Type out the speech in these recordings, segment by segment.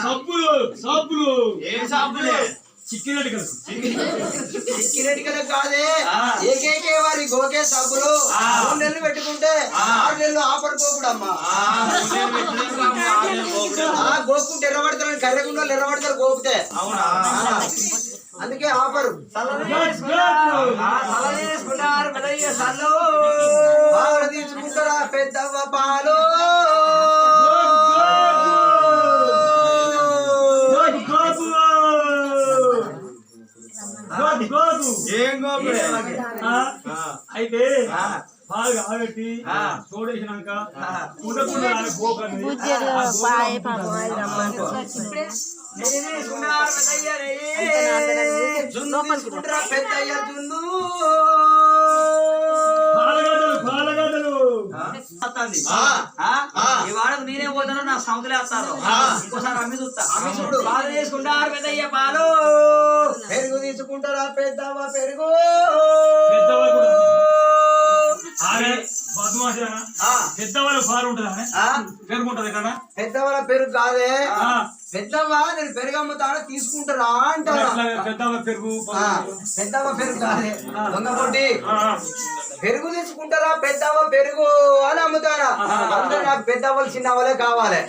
సబ్బులు సబ్బులు ఏం సబ్బులే చిక్కినట్టుగా కాదే ఏకేకే వారి గోకే సబ్బులు 3 నెలలు పెట్టుకుంటే 6 నెలలు ఆఫర్ పోకూడమ్మా గోపుకుంటే ఎర్రబడతారు కర్రెకుండా ఎర్రబడతారు గోపితే అందుకే ఆఫరు తీసుకుంటారా పెద్దవ్వ పాలు అయితే బాగా ఆగట్టి తోడేసినాక ఉండకుండా పెద్దయ్య జున్ను ఈ వాడకు నేనే పోతాను నా సముద్రం వేస్తాను ఇంకోసారి అమ్మి చూస్తా బాగా చేసుకుంటారు పెద్దయ్య పాలు పెరుగు తీసుకుంటారా పెద్దవా పెరుగు పెద్దవాళ్ళ పాలు ఉంటుందా పెరుగుంటది కదా పెద్దవాళ్ళ పెరుగు కాదే పెద్దవా నేను పెరుగు అమ్ముతాను తీసుకుంటారా అంటారా పెద్దవ పెరుగు పెద్దవ పెరుగు కాదే దొంగ పొట్టి పెరుగు తీసుకుంటారా పెద్దవ పెరుగు అని అమ్ముతారా అందరూ నాకు పెద్దవాళ్ళు చిన్నవాళ్ళే కావాలి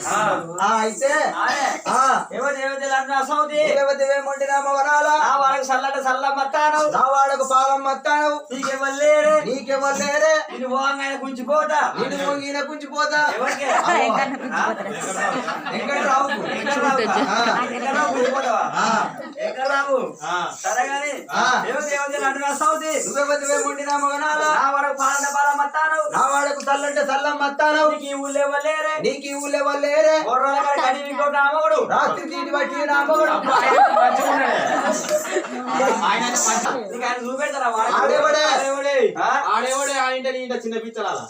అయితే వాళ్ళకి చల్లట చల్ల మత్తాను నా వాడకు పాలం మత్తాను నీకెవరు నీకెవరు నేను పోగానే గుంచిపోతా నేను పొంగిన గుంచిపోతా ఎక్కడ రావు సరే గాని నువ్వెవరివే మొండినా మగనాలా నా వాడకు పాలన పాలం మత్తాను నా వాడకు చల్లంటే చల్లం మత్తాను నీకు ఈ ఊళ్ళో వల్లేరే నీకు ఈ ఊళ్ళో వాళ్ళేరే రామగుడు రాత్రి తీటి బట్టి రామగుడు చూపెడతారా ఆడేవాడే ఆడింటే నీ చిన్న పిచ్చరాలా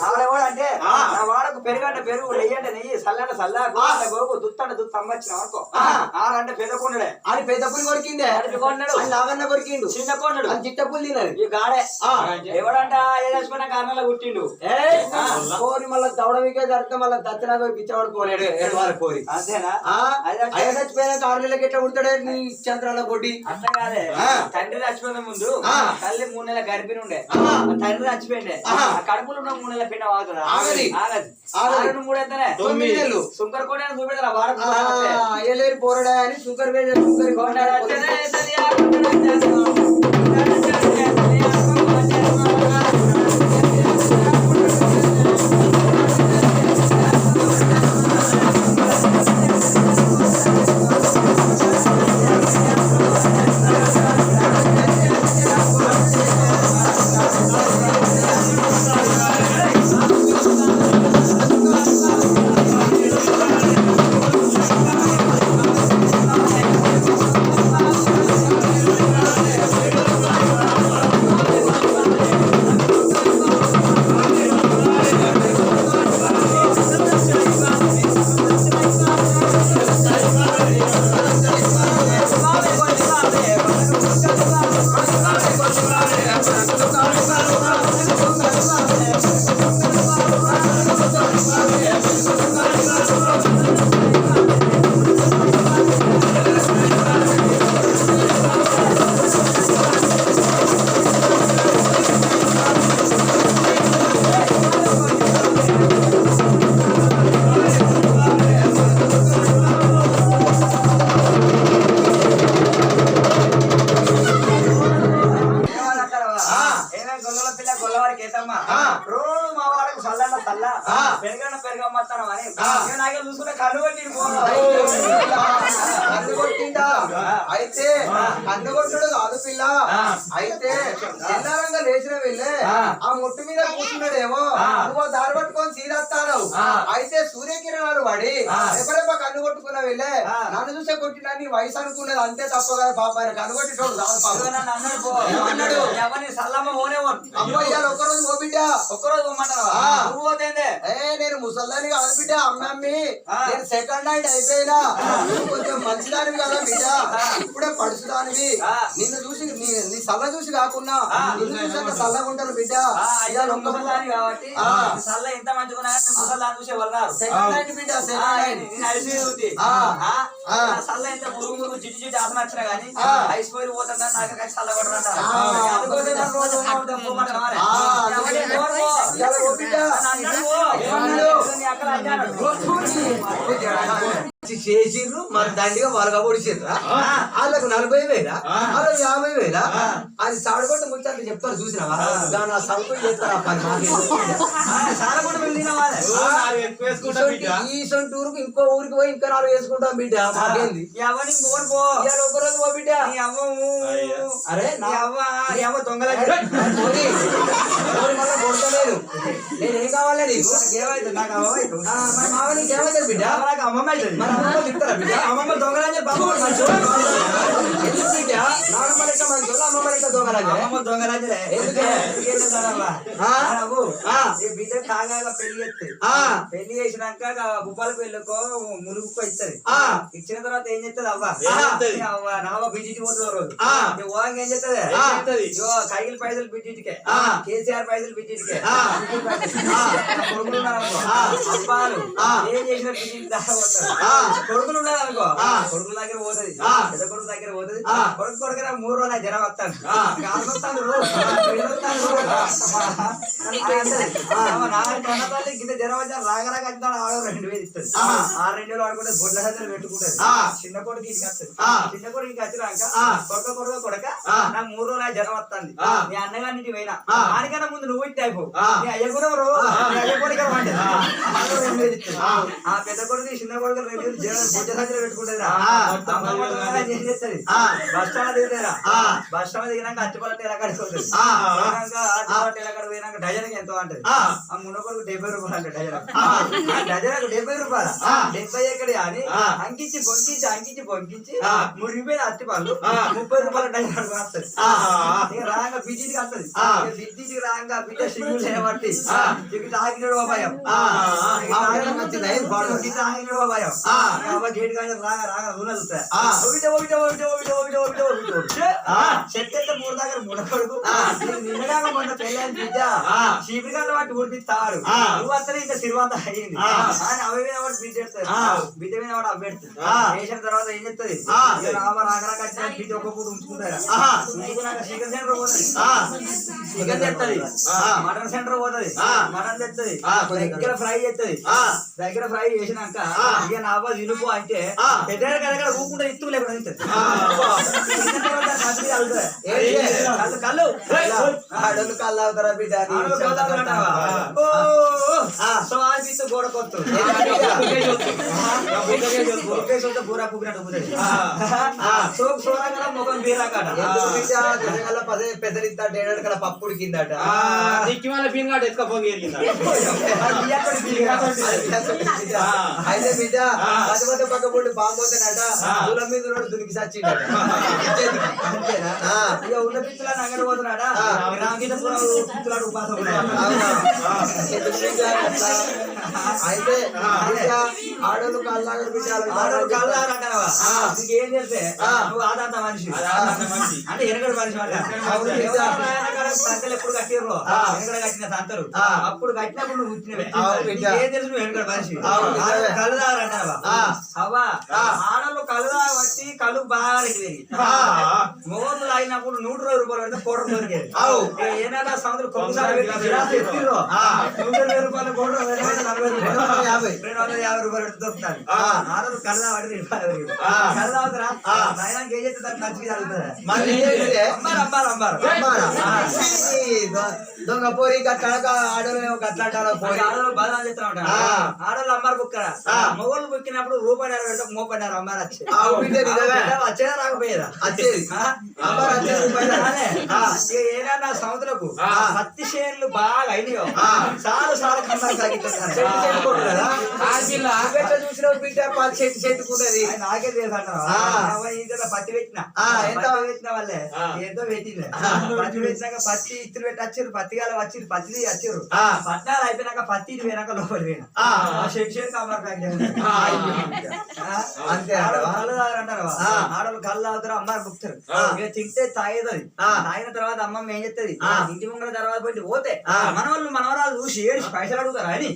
ఆడేవాడు అంటే నా వాడకు పెరుగంటే పెరుగు నెయ్యంటే నెయ్యి చల్లంటే చల్ల గోగు దుత్తంటే దుత్తు అమ్మచ్చిన అనుకో ఆడంటే పెద్ద కొండడే అది పెద్ద పులి కొరికిందే కొన్నాడు నాగన్న కొరికిండు చిన్న కొండడు అది చిట్ట పులి తినది ఈ గాడే ఎవడంట ఏదైనా కారణాలు పుట్టిండు కోరి మళ్ళీ దవడమికే జరిగితే మళ్ళీ దచ్చనా పిచ్చవాడు పోలేడు ఏడవాళ్ళ కోరి అంతేనా అయ్య చచ్చిపోయిన కారులకి ఎట్లా ఉడతాడే నీ చంద్రాల కొట్టి అట్లా కాదే తండ్రి చచ్చిపోయిన ముందు తల్లి 3 నెలల గర్భిణి ఉండే తండ్రి చచ్చిపోయిండే కడుపులో ఉన్న 3 నెలల పిండ ఆగుతుందా ఆగది 3 ఎంతనే 9 నెలలు సుంకర్ కోట చూపెడతారా వాడకు అయ్యలేరు పోరడా అని సుంకర్ సుంకర్ కోట అయితే కన్నుగొట్టుడు కాదు పిల్ల. అయితే చిన్నారంగా లేచిన వెళ్ళే ఆ ముట్టు మీద కూర్చున్నాడేమో నువ్వు దారి పట్టుకొని సీదస్తాను. అయితే సూర్యకిరణాలు పడి ఎప్పుడెప్ప కన్ను కొట్టుకున్న వెళ్ళే నన్ను చూసే కొట్టినా నీ వయసు అనుకున్నది అంతే తప్ప కదా పాప. ఆయన కన్ను కొట్టేటోడు అన్నాడు ఎవరిని సల్లమ్మ ఓనే అమ్మ ఇవాళ ఒక్కరోజు పో బిడ్డ. ఒక్కరోజు పోమంటావా ఆ. నువ్వు పోతేందే నేను ముసల్దాని కాదు బిడ్డ, అమ్మమ్మి నేను సెకండ్ నైట్ అయిపోయినా. నువ్వు కొంచెం మంచిదానివి కదా బిడ్డ, ఇప్పుడే పడుచుదానివి. నిన్ను చూసి నీ సల్ల చూసి కాకుండా నిన్ను చూసాక చల్లగా ఉంటారు బిడ్డ. ఇవాళ ఒక్క ముసల్దాని కాబట్టి సల్ల ఎంత మంచిగా ముసల్దాని చూసే వాళ్ళు సెకండ్ నైట్ బిడ్డ, సెకండ్ నైట్. సల్ల ఎంత మురుగు జిడ్డు జిడ్డు ఆసన వచ్చినా గానీ ఐసిపోయి పోతుందా నాకు కలిసి సల్ల కొట్టదంట చేసిర్రు మన దండిగా వాళ్ళగా పొడిచిర్రా. వాళ్ళకు 40,000 వాళ్ళకి 50,000 అది సాడుకొట్టు ముచ్చట్లు చెప్తారు చూసినావా. దాని ఆ సరుకు చేస్తారు ఆ పని. ఈ సొంటూరుకు ఇంకో ఊరికి పోయి ఇంకా 4 వేసుకుంటాం బిడ్డ. మాకేంది ఎవరిని కోరుకో ఇవాళ ఒక రోజు పో బిడ్డ. నీ అవ్వము అరే నీ అవ్వ దొంగల మళ్ళీ కొడతలేదు. నేనేం కావాలి నీకు? ఏమైతుంది నాకు అవ్వ అవుతుంది మన మామ నీకు ఏమైతుంది బిడ్డ? నాకు అమ్మమ్మ అవుతుంది మన అమ్మమ్మ తింటారా బిడ్డ? అమ్మమ్మ దొంగలని బాబు ఎందుకు బిడ్డ? నానమ్మ లెక్క మంచోళ్ళు, అమ్మమ్మ లెక్క దొంగలాగా. అమ్మమ్మ దొంగలే ఈ బిడ్డ కాగా పెళ్లి చేస్తుంది పెళ్లి చేసినాక గుప్పాల పెళ్ళికో ములుగుకో ఇస్తుంది ఇచ్చిన తర్వాత ఏం చేస్తుంది అవ్వ నావ బిడ్డికి పోతుంది రోజు ఓంగా ఏం చేస్తుంది కైలు పైసలు బిడ్డికే కేసీఆర్ పైసలు బిడ్డికే కొడుకులు ఉన్నారనుకో అబ్బాలు ఏం చేసిన బిడ్డికి దాకా పోతారు కొడుకులు ఉన్నారనుకో కొడుకుల దగ్గర పోతుంది పెద్ద కొడుకు దగ్గర పోతుంది కొడుకు కొడుకు 3 రోజులు జ్వరం వస్తాను గిద్ద జ్వరం వచ్చా రాగరాగా అంటాడు ఆడ 2,000 ఇస్తుంది ఆ 2,000 ఆడుకుంటే గొడ్ల సంచులు పెట్టుకుంటది చిన్న కొడుకు ఇంటికి వస్తుంది చిన్న కొడుకు ఇంటికి వచ్చినాక కొడక నాకు 3 రోజులు జ్వరం వస్తుంది నీ అన్నగారింటికి పోయినా దానికన్నా ముందు నువ్వు ఇట్టి అయిపో నీ అయ్య కూడా అయ్య కొడుకు అంటే 2,000 ఇస్తుంది ఆ పెద్ద కొడుకు చిన్న కొడుకు 2,000 గొడ్ల సంచులు పెట్టుకుంటది ఏం చేస్తుంది బస్ స్టాండ్ దిగుతారా బస్ స్టాండ్ దిగినాక అచ్చిపల్ల టేలకాడికి పోతుంది అచ్చిపల్ల టేలకాడికి పోయినాక డజన్కి ఎంతో అంటది ఆ మున్న కొడుకు 70 రూపాయలు అంటే డజన్కు 70 రూపాయలు 70 ఎక్కడ అని అంకించి బొంకించి మురిగిపోయిన అచ్చిపళ్ళు 30 రూపాయల డజన్ అడుగుని వస్తుంది ఇక రాగా బిడ్డికి వస్తుంది బిడ్డికి రాగా బిడ్డ సిగ్గులు చేయబట్టి ఇక తాగినడు భయం తాగినడు భయం గేట్ కానీ రాగా నూనెలు చెట్టు 3 దగ్గర ముడకొడుకు నిన్నగా మొన్న పెళ్ళని బిడ్డ చీపిరికాయలు వాటి ఉడిపిస్తాడు నువ్వు అసలు ఇంకా సిరివాత అయ్యింది అని అవి మీద వాడు బిడ్డ బిడ్డ మీద వాడు అవ్వెడుతుంది వేసిన తర్వాత ఏం చెప్తుంది రాగరాక బిడ్డ ఒక పూట ఉంచుకుంటారా ఉంచుకున్నాక చికెన్ సెంటర్ పోతుంది చికెన్ తెస్తుంది మటన్ సెంటర్ పోతుంది మటన్ తెస్తుంది దగ్గర ఫ్రై చేస్తుంది దగ్గర ఫ్రై చేసినాక ఇక నా అవ్వ తినుకో అంటే పెద్ద దగ్గర ఊకుంటే ఇత్తు లేకుండా కళ్ళు ఆడోళ్ళు కళ్ళు అవుతారా బిడ్డ? గోడ కొత్తు బూరా పుగ్గినట్టు ముఖం బీరాకాట పెద్దలిద్దా డేడు కదా పప్పుడు కిందట అయితే బిడ్డ పది పక్క పుట్టి బాగుపోతానట దూరం మీద దునికి సచ్చిండట. అంతేనా? ఇక ఉన్న పిచ్చులని అంగడి పోతున్నాడా పిచ్చులాడు ఉపాసం అయితే ఆడోళ్ళు కళ్ళాగా ఆడోళ్ళు కళ్ళారంటావా నీకు ఏం చేస్తే నువ్వు ఆదాంత మనిషి అంటే ఎనగడు మనిషి సంతలు ఎప్పుడు కట్టిర్రు ఎనగడ కట్టిన సంతలు అప్పుడు కట్టినప్పుడు నువ్వు ఏం తెలుసు నువ్వు ఎనగడు మనిషి కళ్ళదారంటావా అవ్వా ఆడోళ్ళు కళ్ళదా బట్టి కళ్ళు బాగా రెడ్డి మొగోళ్ళు తాగినప్పుడు 120 రూపాయలు పెడితే 1 కోటి దొరికేది ఏనాడా సముద్రం కొన్నిసార్లు ఎత్తిర్రు 120 రూపాయలు 250 రూపాయలు పెడితే దొరుకుతారు ఆడోళ్ళు కళ్ళదా పట్టి కళ్ళదావుతారా నాయనానికి ఏం చేస్తే దానికి నచ్చి జరుగుతుంది దొంగ పోరి గట్లక ఆడోళ్ళు గట్లాంటారు ఆడోళ్ళు బదనాలు చేస్తా ఉంటారు ఆడోళ్ళు అమ్మారు బుక్కరా మొగోళ్ళు బుక్కినప్పుడు రూపాయి పెడితే 30 అమ్మారు వచ్చేది వచ్చేదా రాకపోయేదా వచ్చేది ఇక ఏనా నా సముద్రకు పత్తి చేనులు బాగా అయినాయో చాలా చాలా కమ్మలు సాగిస్తారు చూసిన బిడ్డ పది చెట్టుకుంటది నాకే తెలుసు అంటారు పత్తి పెట్టిన ఎంత పెట్టిన వాళ్ళే ఎంతో పెట్టింది పత్తి పెట్టినాక పత్తి ఇత్తులు పెట్టి వచ్చారు పత్తిగాలు వచ్చి పత్తి వచ్చారు పట్నాలు అయిపోయినాక పత్తి ఇటు పోయినాక లోపలి పోయినా షెడ్ కమ్మర్ ప్యాక్ అంతే కళ్ళు తాగారంటారు ఆడవాళ్ళు కళ్ళు తాగుతారు అమ్మారు బుక్తారు ఇక తింటే తాగేది తాగిన తర్వాత అమ్మమ్మ ఏం చెప్తుంది ఇంటి ముంగల తర్వాత పోతే మన వాళ్ళు మనవరాలు చూసి ఏడిచి పైసలు అడుగుతారా అని